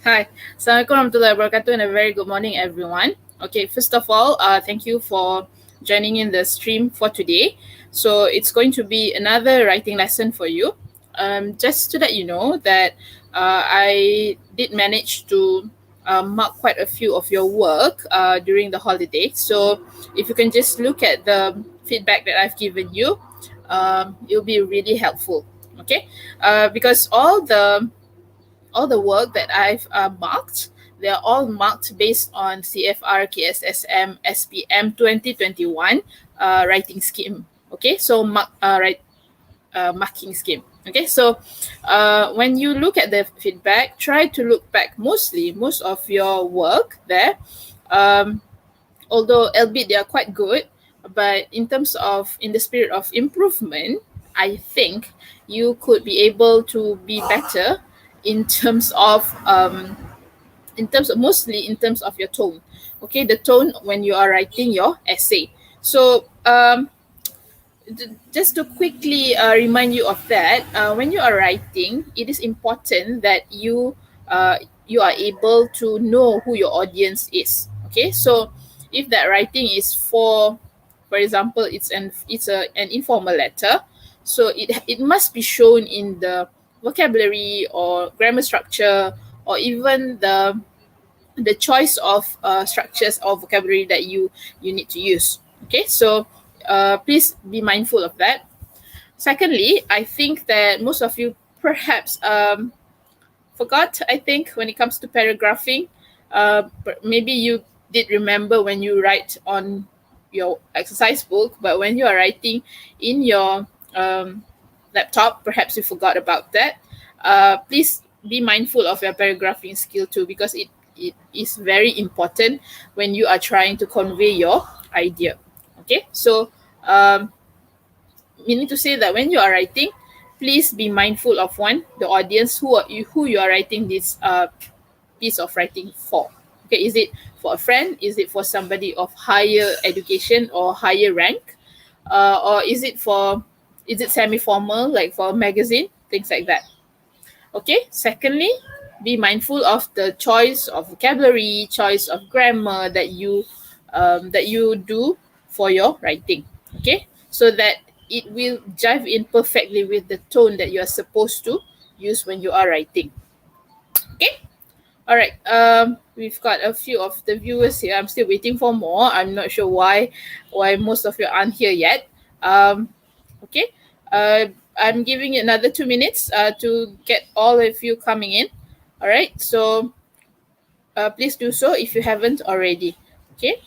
Hi, Assalamualaikum warahmatullahi wabarakatuh, and a very good morning, everyone. Okay, first of all, thank you for joining in the stream for today. So it's going to be another writing lesson for you. Just to let you know that I did manage to mark quite a few of your work during the holiday. So if you can just look at the feedback that I've given you, it'll be really helpful. Okay, because all the work that I've marked, they are all marked based on CFR KSSM SPM 2021 writing scheme. Okay, so marking scheme. Okay, so when you look at the feedback, try to look back most of your work there. Um, Although albeit they are quite good, but in the spirit of improvement, I think you could be able to be better in terms of mostly in terms of your tone. Okay, the tone when you are writing your essay. So just to quickly remind you of that, when you are writing, it is important that you are able to know who your audience is. Okay, so if that writing is for example, it's an informal letter, so it must be shown in the vocabulary or grammar structure, or even the choice of structures or vocabulary that you need to use. Okay, so please be mindful of that. Secondly, I think that most of you perhaps forgot, I think, when it comes to paragraphing. But maybe you did remember when you write on your exercise book, but when you are writing in your laptop, perhaps you forgot about that. Please be mindful of your paragraphing skill too, because it is very important when you are trying to convey your idea. Okay, so meaning to say that when you are writing, please be mindful of the audience who you are writing this piece of writing for. Okay, is it for a friend? Is it for somebody of higher education or higher rank? Or is it semi-formal, like for a magazine? Things like that. Okay, secondly, be mindful of the choice of vocabulary, choice of grammar that you do for your writing. Okay, so that it will jive in perfectly with the tone that you are supposed to use when you are writing. Okay, all right. We've got a few of the viewers here. I'm still waiting for more. I'm not sure why most of you aren't here yet. Okay. I'm giving you another 2 minutes to get all of you coming in. All right. So please do so if you haven't already. Okay.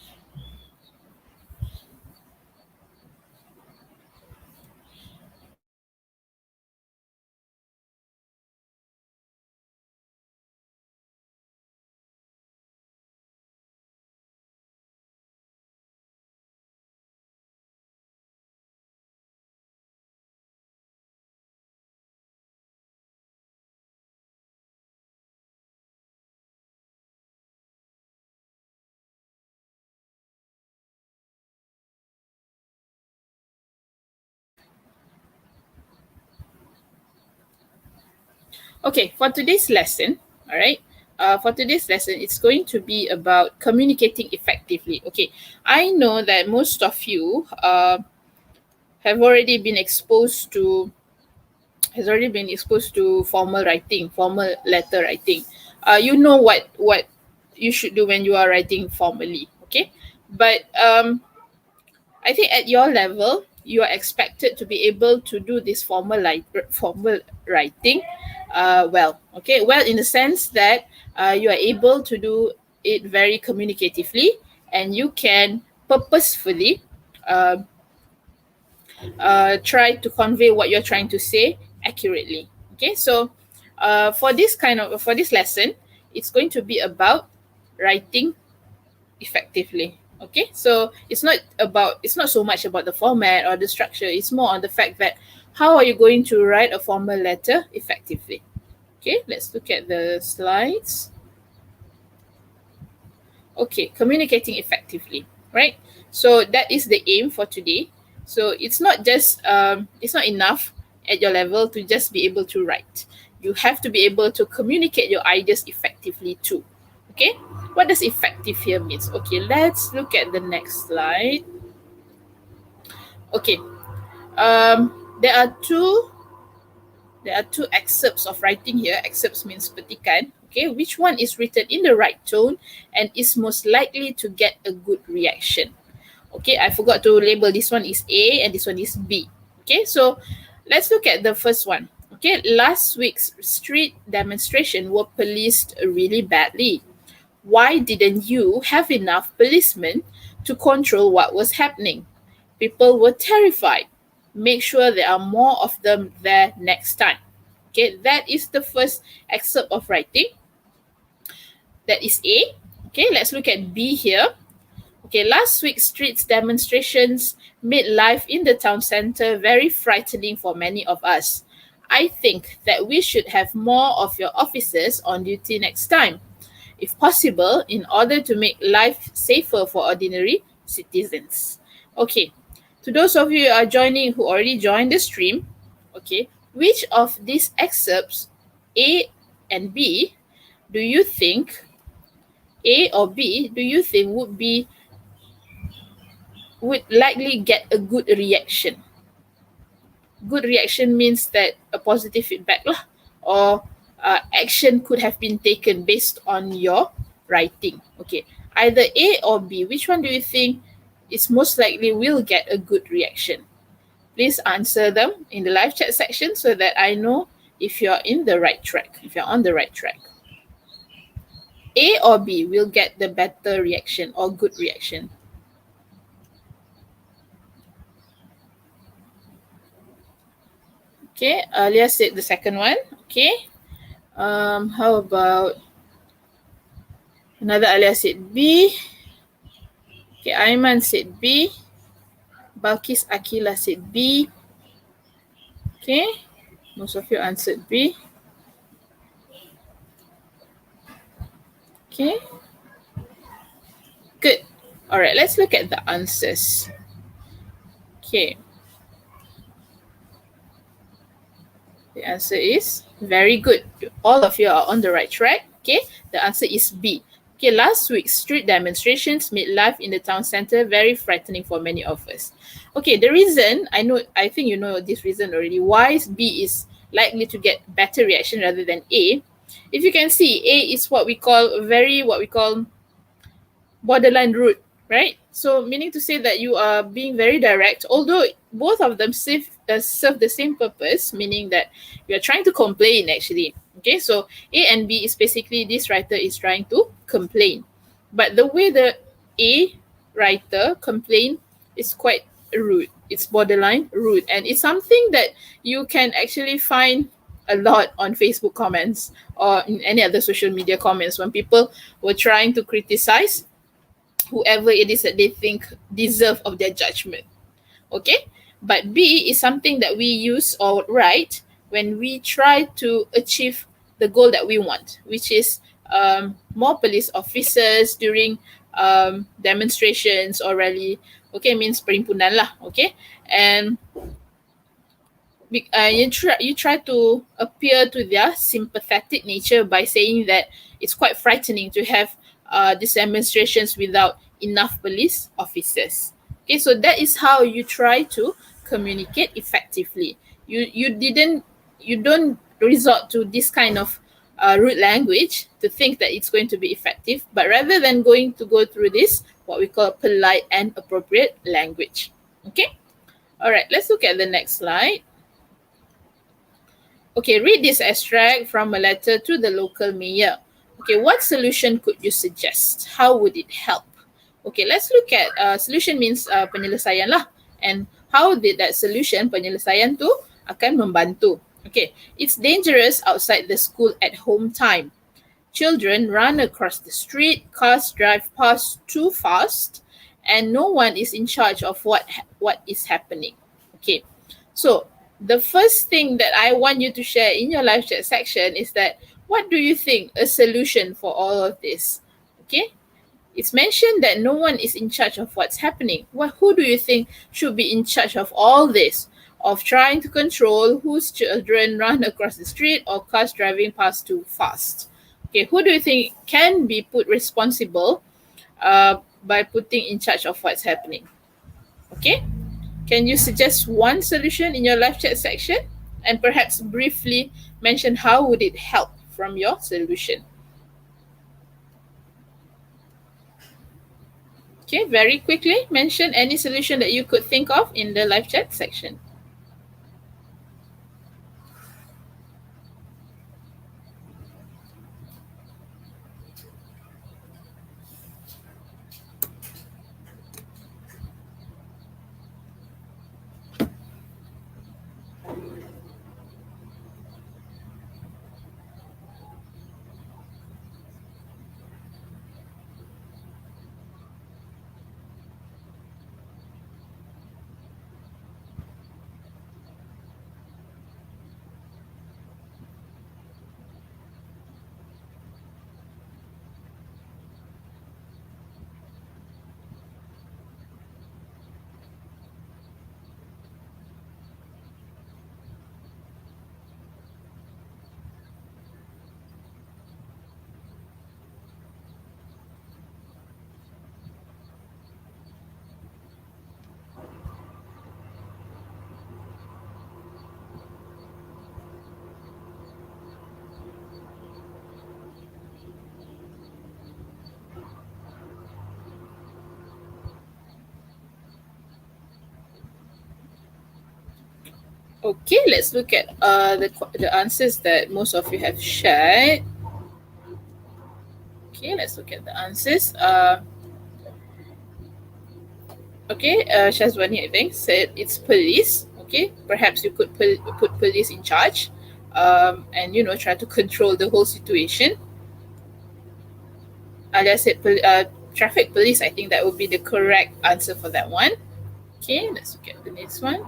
Okay, for today's lesson, all right, for today's lesson, it's going to be about communicating effectively. Okay, I know that most of you have already been exposed to formal writing, formal letter writing. You know what you should do when you are writing formally. Okay, but I think at your level, you are expected to be able to do this formal writing, well. Okay, well, in the sense that you are able to do it very communicatively, and you can purposefully uh, try to convey what you're trying to say accurately. Okay, so for this lesson, it's going to be about writing effectively. Okay, so it's not so much about the format or the structure. It's more on the fact that how are you going to write a formal letter effectively. Okay, let's look at the slides. Okay, communicating effectively, right? So that is the aim for today. So it's not enough at your level to just be able to write. you have to be able to communicate your ideas effectively too. Okay, what does effective here means? Okay, let's look at the next slide. Okay, um, there are two excerpts of writing here. Excerpts means petikan. Okay, which one is written in the right tone and is most likely to get a good reaction? Okay, I forgot to label this one is A and this one is B. Okay, so let's look at the first one. Okay, last week's street demonstration were policed really badly. Why didn't you have enough policemen to control what was happening? People were terrified. Make sure there are more of them there next time. Okay, that is the first excerpt of writing. That is A. Okay, let's look at B here. Okay, last week's streets demonstrations made life in the town center very frightening for many of us. I think that we should have more of your officers on duty next time, if possible, in order to make life safer for ordinary citizens. Okay, to those of you who are joining who already joined the stream, okay, which of these excerpts, A and B, do you think, A or B, do you think would likely get a good reaction? Good reaction means that a positive feedback lah, or action could have been taken based on your writing. Okay, either A or B, which one do you think is most likely will get a good reaction? Please answer them in the live chat section so that I know if you're in the right track, if you're on the right track. A or B will get the better reaction or good reaction. Okay, Alia said the second one. Okay. How about another Alia said B. Okay, Aiman said B. Balkis Akila said B. Okay, most of you answered B. Okay, good. All right, let's look at the answers. Okay. The answer is very good. All of you are on the right track. Okay, the answer is B. Okay, last week's street demonstrations made life in the town center very frightening for many of us. Okay, the reason, I think you know this reason already, why B is likely to get better reaction rather than A. If you can see, A is what we call borderline rude, right? So meaning to say that you are being very direct, although both of them serve the same purpose, meaning that you are trying to complain actually. Okay, so A and B is basically this writer is trying to complain. But the way the A writer complain is quite rude. It's borderline rude. And it's something that you can actually find a lot on Facebook comments or in any other social media comments when people were trying to criticize whoever it is that they think deserve of their judgment. Okay, but B is something that we use or write when we try to achieve the goal that we want, which is more police officers during demonstrations or rally. Okay, means perhimpunan lah. Okay, and you try to appear to their sympathetic nature by saying that it's quite frightening to have these demonstrations without enough police officers. Okay, so that is how you try to communicate effectively. You don't resort to this kind of rude language to think that it's going to be effective, but rather than go through this, what we call polite and appropriate language. Okay, all right, let's look at the next slide. Okay, read this extract from a letter to the local mayor. Okay, what solution could you suggest? How would it help? Okay, let's look at solution means penyelesaian lah. And how did that solution, penyelesaian tu, akan membantu? Okay, it's dangerous outside the school at home time. Children run across the street, cars drive past too fast, and no one is in charge of what is happening. Okay, so the first thing that I want you to share in your live chat section is that what do you think a solution for all of this? Okay, it's mentioned that no one is in charge of what's happening. Who do you think should be in charge of all this? of trying to control whose children run across the street or cars driving past too fast. Okay, who do you think can be put responsible by putting in charge of what's happening? Okay, can you suggest one solution in your live chat section and perhaps briefly mention how would it help from your solution? Okay, very quickly mention any solution that you could think of in the live chat section. Okay, let's look at the answers that most of you have shared. Okay, let's look at the answers. Okay, Shazwani, I think, said it's police. Okay, perhaps you could put police in charge, and try to control the whole situation. Alia said traffic police. I think that would be the correct answer for that one. Okay, let's look at the next one.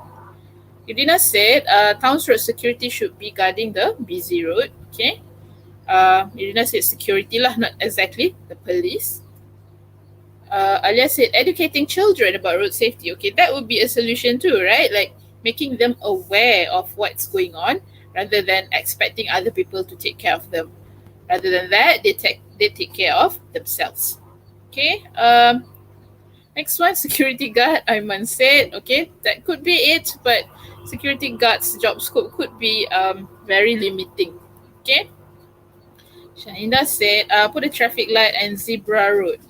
Yudina said town's road security should be guarding the busy road. Okay. Yudina said security lah, not exactly the police. Alia said educating children about road safety. Okay, that would be a solution too, right? Like making them aware of what's going on rather than expecting other people to take care of them. Rather than that, they take care of themselves. Okay. Next one, security guard. Aiman said, okay, that could be it, but security guard's job scope could be very limiting. Okay. Shahinda said, put a traffic light and zebra road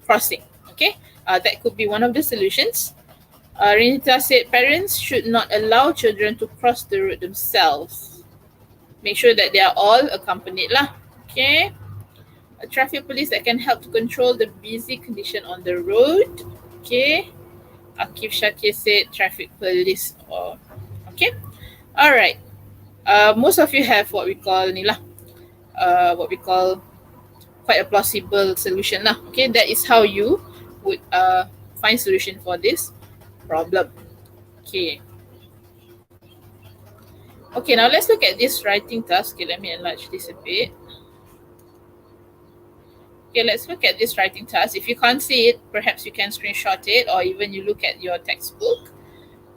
crossing. Okay. That could be one of the solutions. Renita said, parents should not allow children to cross the road themselves. Make sure that they are all accompanied lah. Okay. A traffic police that can help to control the busy condition on the road. Okay. Akif Shakir said traffic police. Okay. All right. Most of you have what we call quite a plausible solution lah. Okay, that is how you would find solution for this problem. Okay. Okay, now let's look at this writing task. Okay, let me enlarge this a bit. Okay, let's look at this writing task. If you can't see it, perhaps you can screenshot it or even you look at your textbook.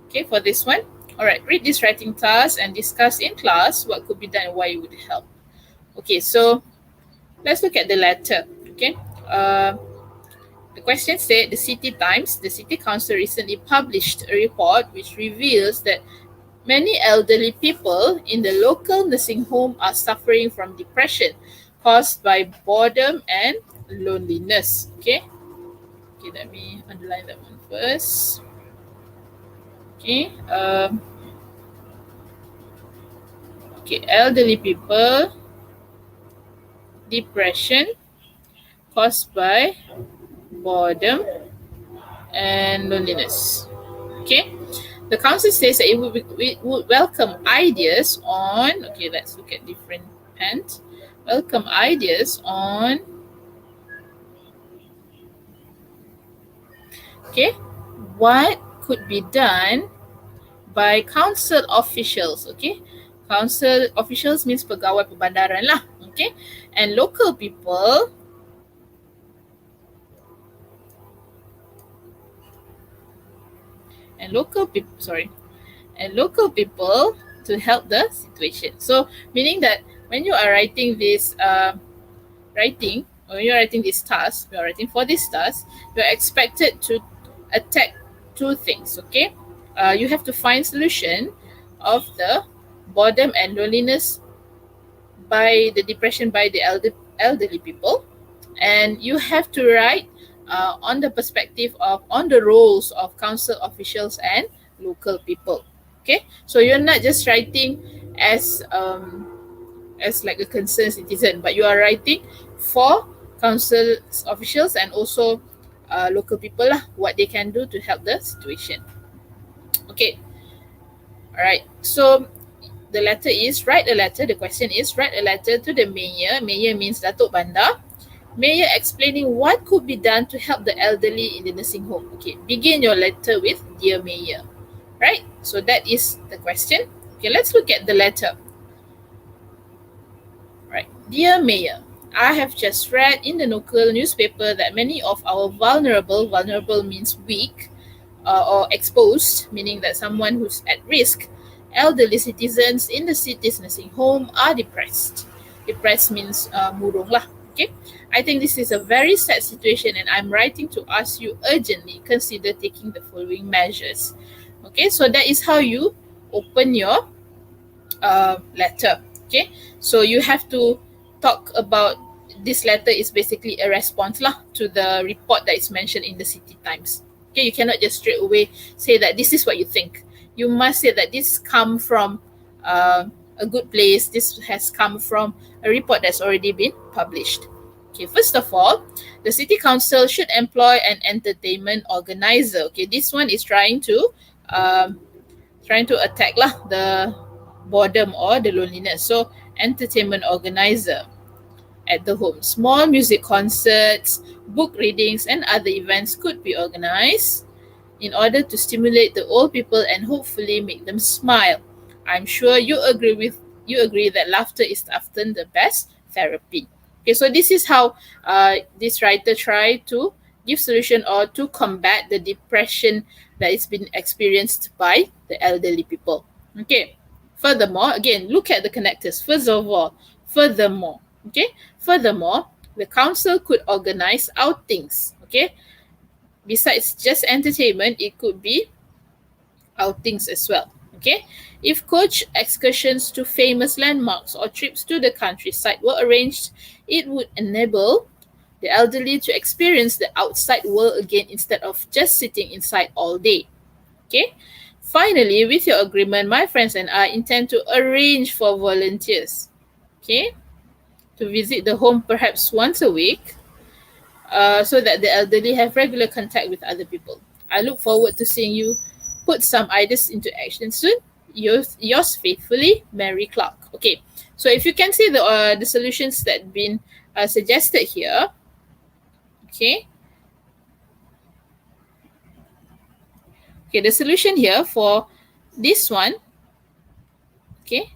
Okay, for this one. All right, read this writing task and discuss in class what could be done and why it would help. Okay, so let's look at the letter. Okay, the question said the City Times, the City Council recently published a report which reveals that many elderly people in the local nursing home are suffering from depression caused by boredom and loneliness. Okay, let me underline that one first. Okay, elderly people, depression caused by boredom and loneliness. Okay, the council says that it would welcome ideas on. Okay, let's look at different pens. Welcome ideas on. Okay, what could be done by council officials? Okay, council officials means pegawai perbandaran lah. Okay, and local people. and local people to help the situation. So, meaning that when you are writing this writing, or when you're writing this task, you're writing for this task, you're expected to attack two things. Okay, you have to find solution of the boredom and loneliness by the depression by the elderly people, and you have to write on the perspective of on the roles of council officials and local people. Okay, so you're not just writing as like a concerned citizen, but you are writing for council officials and also local people lah, what they can do to help the situation. Okay, all right. So the letter is write a letter. The question is write a letter to the mayor. Mayor means Datuk Bandar. Mayor explaining what could be done to help the elderly in the nursing home. Okay, begin your letter with Dear Mayor. Right? So that is the question. Okay, let's look at the letter. Right. Dear Mayor, I have just read in the local newspaper that many of our vulnerable means weak, or exposed, meaning that someone who's at risk, elderly citizens in the city's nursing home are depressed. Depressed means murung lah. Okay, I think this is a very sad situation, and I'm writing to ask you urgently consider taking the following measures. Okay, so that is how you open your letter. Okay, so you have to talk about this letter is basically a response lah to the report that is mentioned in the City Times. Okay, you cannot just straight away say that this is what you think. You must say that this come from a good place. This has come from a report that's already been published. Okay, first of all, the city council should employ an entertainment organizer. Okay, this one is trying to attack lah the boredom or the loneliness. So entertainment organizer at the home. Small music concerts, book readings, and other events could be organized in order to stimulate the old people and hopefully make them smile. I'm sure you agree that laughter is often the best therapy. Okay, so this is how this writer tried to give solution or to combat the depression that is being experienced by the elderly people. Okay. Furthermore, again, look at the connectors. Furthermore, the council could organize outings. Okay, besides just entertainment, it could be outings as well. Okay, if coach excursions to famous landmarks or trips to the countryside were arranged, it would enable the elderly to experience the outside world again instead of just sitting inside all day. Okay. Finally, with your agreement, my friends and I intend to arrange for volunteers, okay, to visit the home perhaps once a week, so that the elderly have regular contact with other people. I look forward to seeing you put some ideas into action soon. Yours faithfully, Mary Clark. Okay, so if you can see the solutions that been suggested here, okay. Okay, the solution here for this one, okay,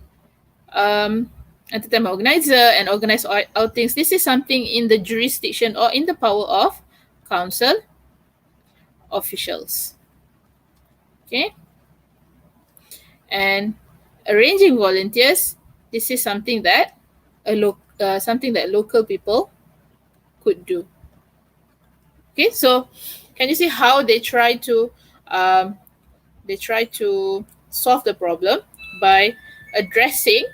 entertainment organizer and organize outings. This is something in the jurisdiction or in the power of council officials. Okay, and arranging volunteers. This is something that local people could do. Okay, so can you see how they try to solve the problem by addressing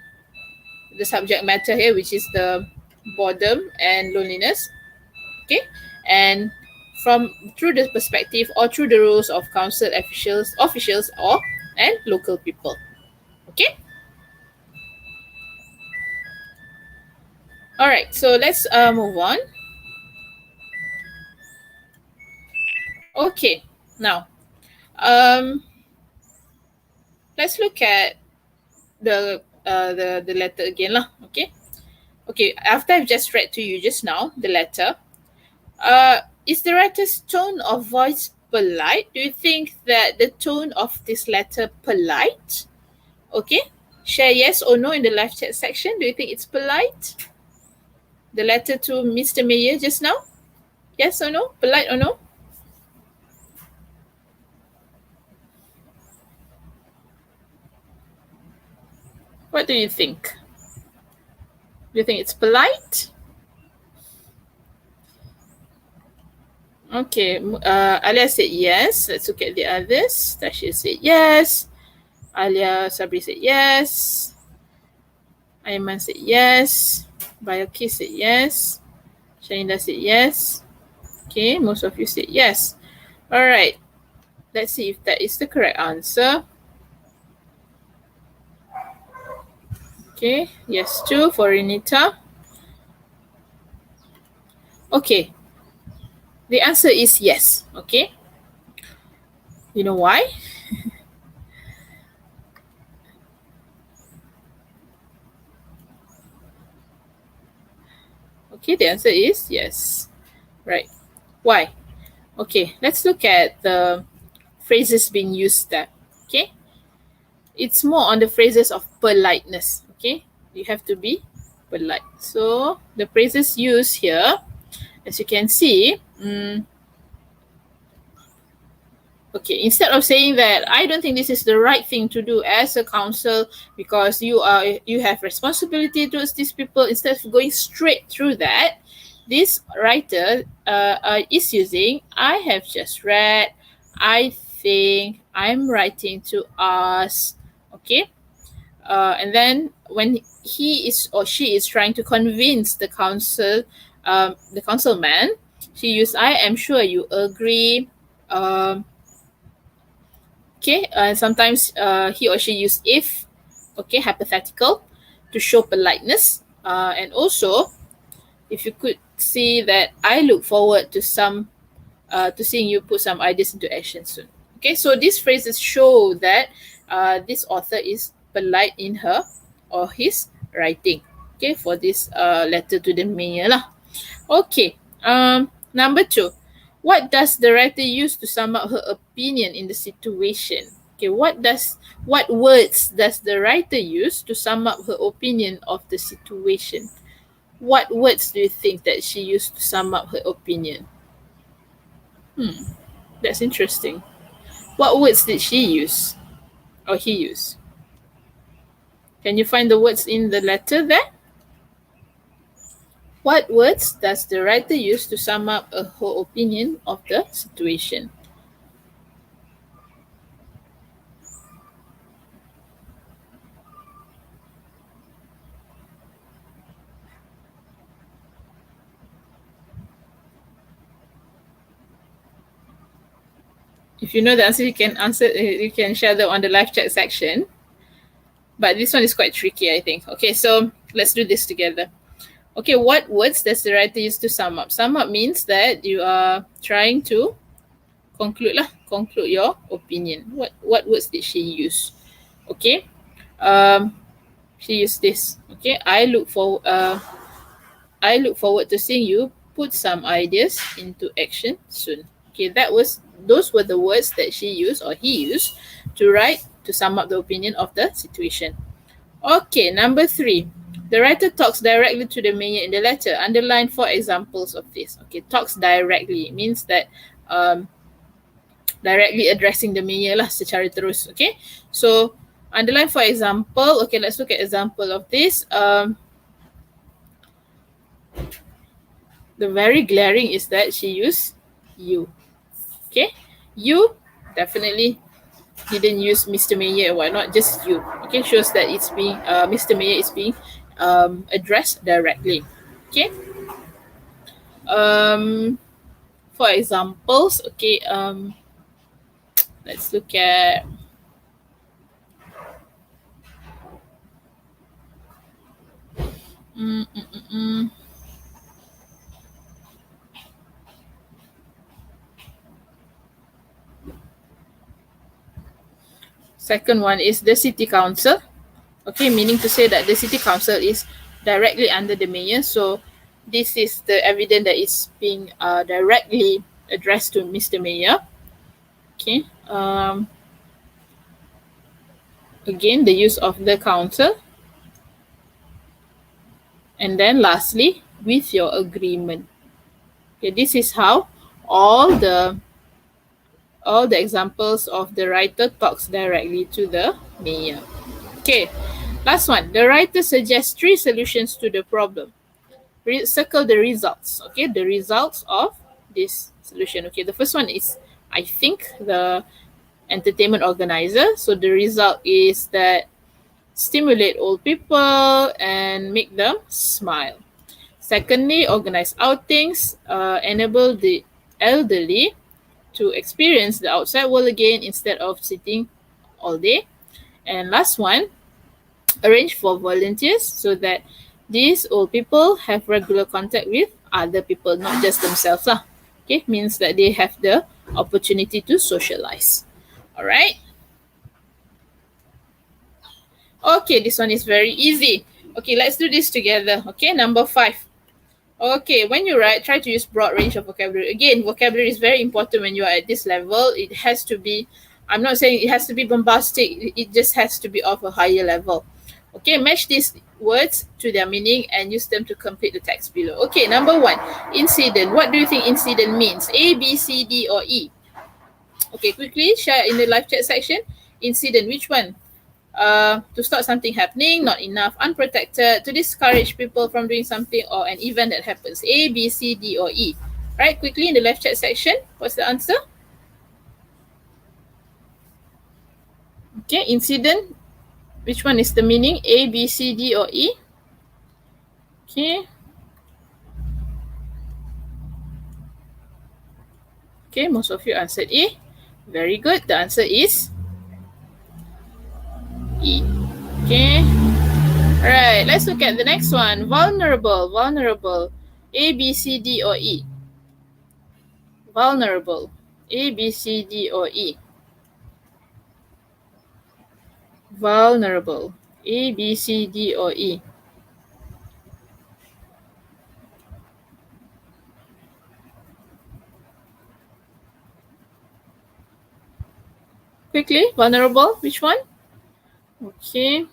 the subject matter here, which is the boredom and loneliness. Okay, and from through the perspective or through the roles of council officials or and local people. Okay. All right, so let's move on. Okay, now let's look at the letter again lah. Okay, after I've just read to you just now the letter, is the writer's tone of voice polite? Do you think that the tone of this letter polite? Okay, share yes or no in the live chat section. Do you think it's polite? The letter to Mr. Mayor just now? Yes or no? Polite or no? What do you think? Do you think it's polite? Okay, Alia said yes. Let's look at the others. Tasha said yes. Alia Sabri said yes. Aiman said yes. Bayaki said yes. Shahinda said yes. Okay, most of you said yes. All right. Let's see if that is the correct answer. Okay, yes, two for Renita. Okay, the answer is yes. Okay, you know why? Okay, the answer is yes. Right. Why? Okay, let's look at the phrases being used there. Okay, it's more on the phrases of politeness. Okay, you have to be polite. So the phrases used here, as you can see, okay, instead of saying that I don't think this is the right thing to do as a counsel because you have responsibility towards these people, instead of going straight through that, this writer is using I have just read, I think, I'm writing to us. Okay, and then when he is or she is trying to convince the councilman, she used I am sure you agree. Okay, sometimes he or she use if, okay, hypothetical, to show politeness. And also, if you could see that I look forward to seeing you put some ideas into action soon. Okay, so these phrases show that this author is polite in her or his writing. Okay, for this letter to the mayor lah. Okay. Number two, what does the writer use to sum up her opinion in the situation? Okay, what words does the writer use to sum up her opinion of the situation? What words do you think that she used to sum up her opinion? That's interesting. What words did she use or he use? Can you find the words in the letter there? What words does the writer use to sum up her opinion of the situation? If you know the answer, you can answer. You can share them on the live chat section. But this one is quite tricky, I think. Okay, so let's do this together. Okay, what words does the writer use to sum up? Sum up means that you are trying to conclude your opinion. What words did she use? Okay, she used this. Okay, I look forward to seeing you put some ideas into action soon. Okay, those were the words that she used or he used to write to sum up the opinion of the situation. Okay, number three. The writer talks directly to the mayor in the letter. Underline 4 examples of this. Okay, talks directly means that directly addressing the mayor lah secara terus. Okay, so underline for example. Okay, let's look at example of this. The very glaring is that she used you. Okay, you definitely didn't use Mr. Mayor or whatnot, just you. Okay, shows that it's being Mr. Mayor is being addressed directly. Okay. For examples, okay, let's look at second one is the city council. Okay, meaning to say that the city council is directly under the mayor. So this is the evidence that is being directly addressed to Mr. Mayor. Okay. Again, the use of the council. And then lastly, with your agreement. Okay, this is how all the examples of the writer talks directly to the mayor. Okay, Last one, the writer suggests 3 solutions to the problem. Circle the results, okay, the results of this solution. Okay, the first one is, I think, the entertainment organizer. So the result is that stimulate old people and make them smile. Secondly, organize outings, enable the elderly to experience the outside world again instead of sitting all day. And last one, arrange for volunteers so that these old people have regular contact with other people, not just themselves. Okay, means that they have the opportunity to socialize. All right. Okay, this one is very easy. Okay, let's do this together. Okay, number 5. Okay, when you write, try to use broad range of vocabulary. Again, vocabulary is very important when you are at this level. It has to be, I'm not saying it has to be bombastic, it just has to be of a higher level. Okay, match these words to their meaning and use them to complete the text below. Okay, number 1, incident. What do you think incident means? A, B, C, D, or E? Okay, quickly share in the live chat section. Incident, which one? To stop something happening, not enough, unprotected, to discourage people from doing something, or an event that happens. A, B, C, D, or E. Right, quickly in the live chat section. What's the answer? Okay, incident. Which one is the meaning? A, B, C, D, or E? Okay. Okay, most of you answered E. Very good. The answer is E. Okay. Alright, let's look at the next one. Vulnerable. Vulnerable. A, B, C, D, or E? Vulnerable. A, B, C, D, or E? Vulnerable. A, B, C, D, or E? Quickly, vulnerable. Which one? Okay.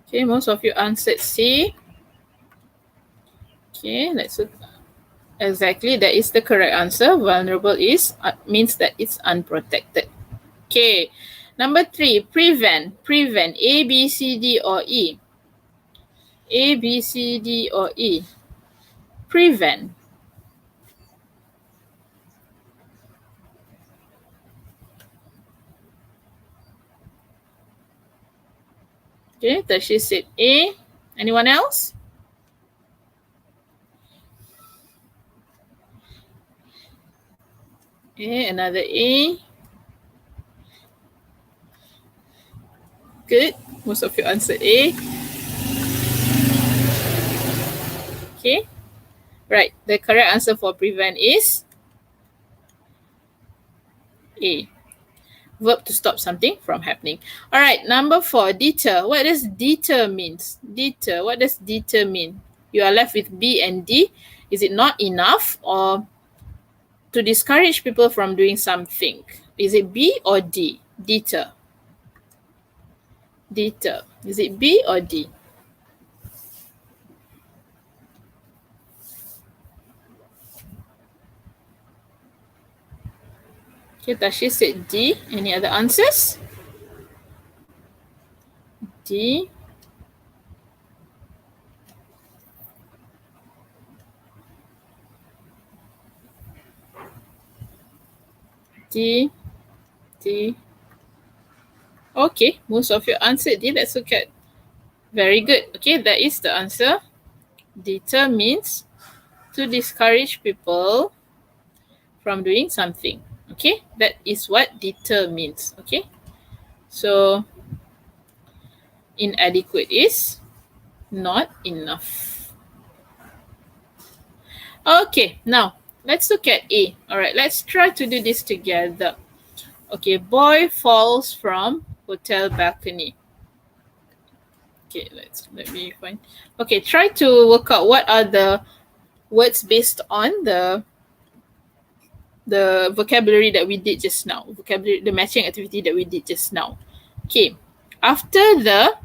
Okay, most of you answered C. Okay, let's look. Exactly, that is the correct answer. Vulnerable is means that it's unprotected. Okay, number 3, prevent. Prevent. A, B, C, D, or E? A, B, C, D, or E? Prevent. Okay, Tashi said A. Anyone else? Okay, another A. Good. Most of you answered A. Okay. Right. The correct answer for prevent is A. Verb to stop something from happening. All right. Number 4, deter. What does deter means? Deter. What does deter mean? You are left with B and D. Is it not enough, or to discourage people from doing something? Is it B or D? Deter. Deter. Is it B or D? Okay, Tashi said D. Any other answers? D. D. D. Okay, most of you answered D. Let's look at. Very good. Okay, that is the answer. Deter means to discourage people from doing something. Okay, that is what deter means. Okay, so inadequate is not enough. Okay, now let's look at A. All right, let's try to do this together. Okay, boy falls from hotel balcony. Okay, let me find. Okay, try to work out what are the words based on the vocabulary that we did just now. Vocabulary, the matching activity that we did just now. Okay, after the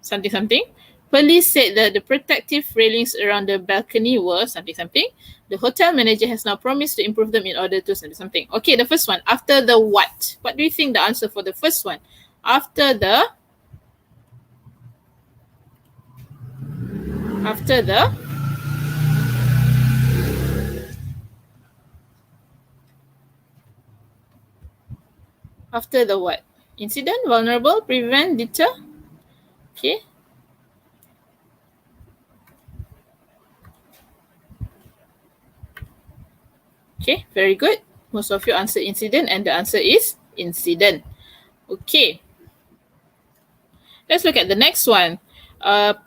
something something, Police said that the protective railings around the balcony were something something. The hotel manager has now promised to improve them in order to something something. Okay, the first one. After the what? What do you think the answer for the first one? After the after the after the what? Incident, vulnerable, prevent, deter. Okay. Okay, very good. Most of you answer incident and the answer is incident. Okay. Let's look at the next one.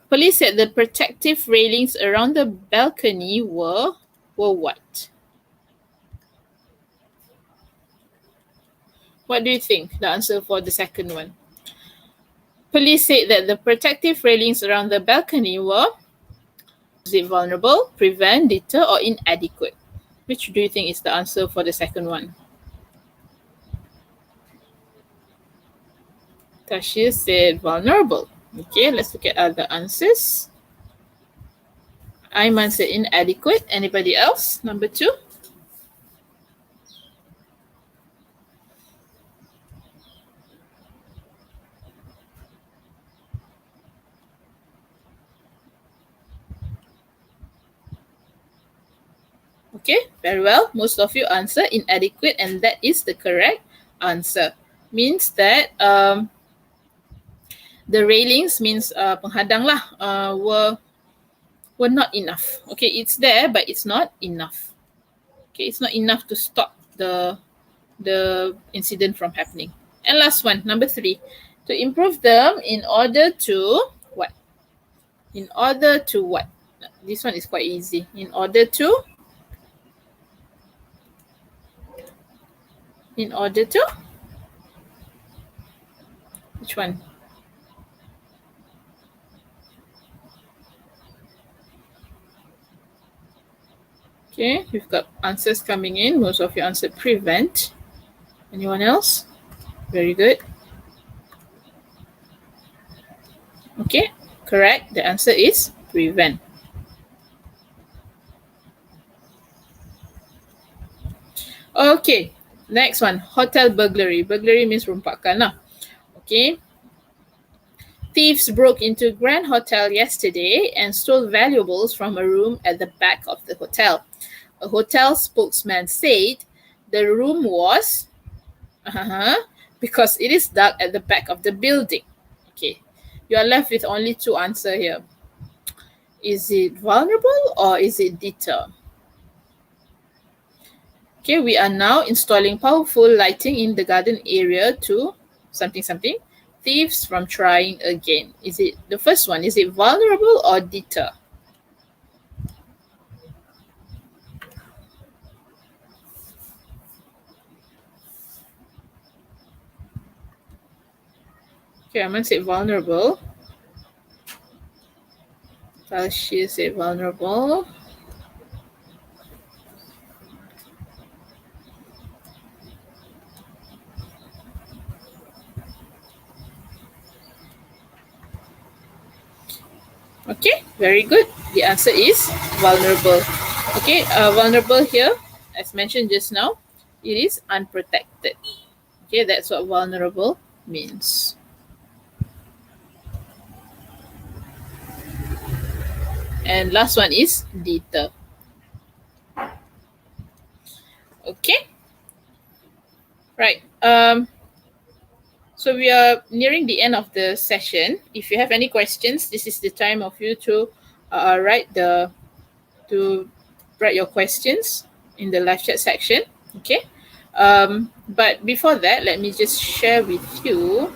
Police said the protective railings around the balcony were what? What do you think the answer for the second one? Police said that the protective railings around the balcony were, is it vulnerable, prevent, deter, or inadequate? Which do you think is the answer for the second one? Tashir said vulnerable. Okay, let's look at other answers. Aiman said inadequate. Anybody else? Number 2. Okay, very well. Most of you answer inadequate, and that is the correct answer. Means that the railings means penghadang lah were not enough. Okay, it's there, but it's not enough. Okay, it's not enough to stop the incident from happening. And last one, number 3, to improve them in order to what? In order to what? This one is quite easy. In order to which one? Okay, we've got answers coming in. Most of you answered prevent. Anyone else? Very good. Okay, correct. The answer is prevent. Okay, next one. Hotel burglary. Burglary means rompakan lah. Okay. Thieves broke into Grand Hotel yesterday and stole valuables from a room at the back of the hotel. A hotel spokesman said the room was because it is dark at the back of the building. Okay, you are left with only 2 answers here. Is it vulnerable or is it deter? Okay, we are now installing powerful lighting in the garden area to something something. Thieves from trying again. Is it the first one? Is it vulnerable or deter? Okay, I'm going to say vulnerable. Talshir say vulnerable. Okay, very good. The answer is vulnerable. Okay, vulnerable here, as mentioned just now, it is unprotected. Okay, that's what vulnerable means. And last one is deter. Okay. Right. So we are nearing the end of the session. If you have any questions, this is the time of you to write your questions in the live chat section. Okay. But before that, let me just share with you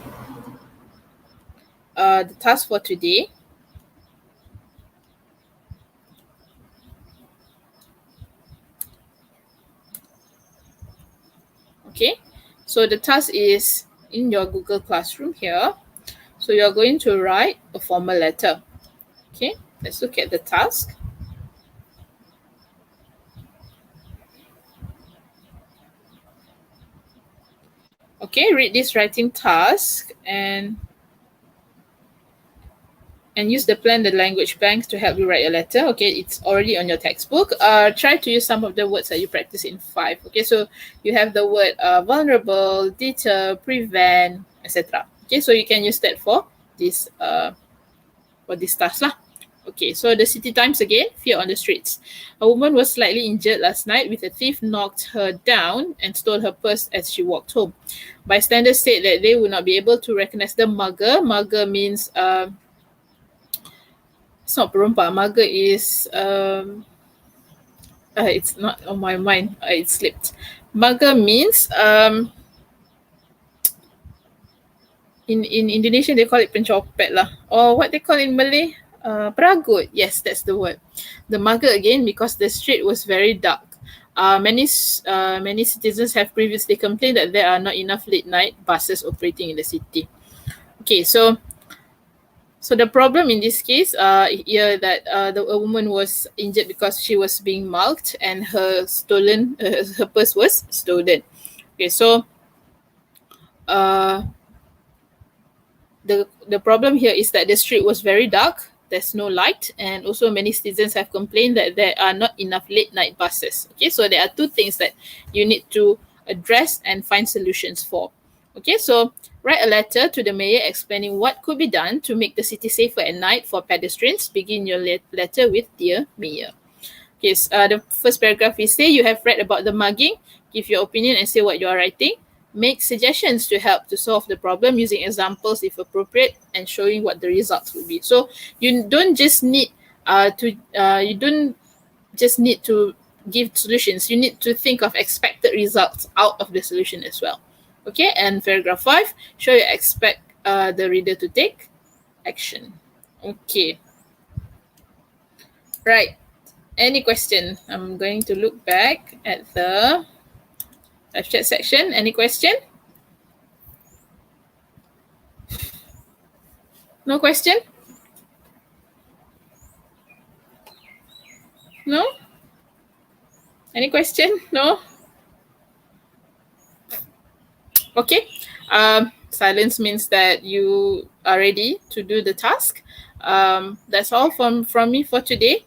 the task for today. Okay, so the task is in your Google Classroom here. So you're going to write a formal letter. Okay, let's look at the task. Okay, read this writing task and and use the plan the language bank to help you write a letter. Okay, it's already on your textbook. Try to use some of the words that you practice in 5. Okay, so you have the word vulnerable, deter, prevent, etc. Okay, so you can use that this for this task lah. Okay, so the city times again, fear on the streets. A woman was slightly injured last night with a thief knocked her down and stole her purse as she walked home. Bystanders said that they would not be able to recognize the mugger. Mugger means it's not perempuan. Mugger is it's not on my mind. It slipped. Mugger means in Indonesian they call it pencopet lah, or what they call in Malay, peragut. Yes, that's the word. The mugger again because the street was very dark. Many citizens have previously complained that there are not enough late night buses operating in the city. Okay, so the problem in this case, here that a woman was injured because she was being mugged and her purse was stolen. Okay, so the problem here is that the street was very dark. There's no light, and also many citizens have complained that there are not enough late night buses. Okay, so there are two things that you need to address and find solutions for. Okay, so write a letter to the mayor explaining what could be done to make the city safer at night for pedestrians. Begin your letter with Dear Mayor. Okay, the first paragraph is say you have read about the mugging, give your opinion and say what you are writing. Make suggestions to help to solve the problem using examples if appropriate and showing what the results will be. So you don't just need to give solutions. You need to think of expected results out of the solution as well. Okay, and paragraph 5, show you expect the reader to take action. Okay. Right. Any question? I'm going to look back at the live chat section. Any question? No question? No? Any question? No? Okay. Silence means that you are ready to do the task. That's all from me for today.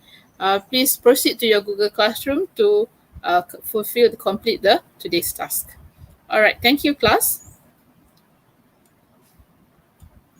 Please proceed to your Google Classroom to complete today's task. All right. Thank you, class.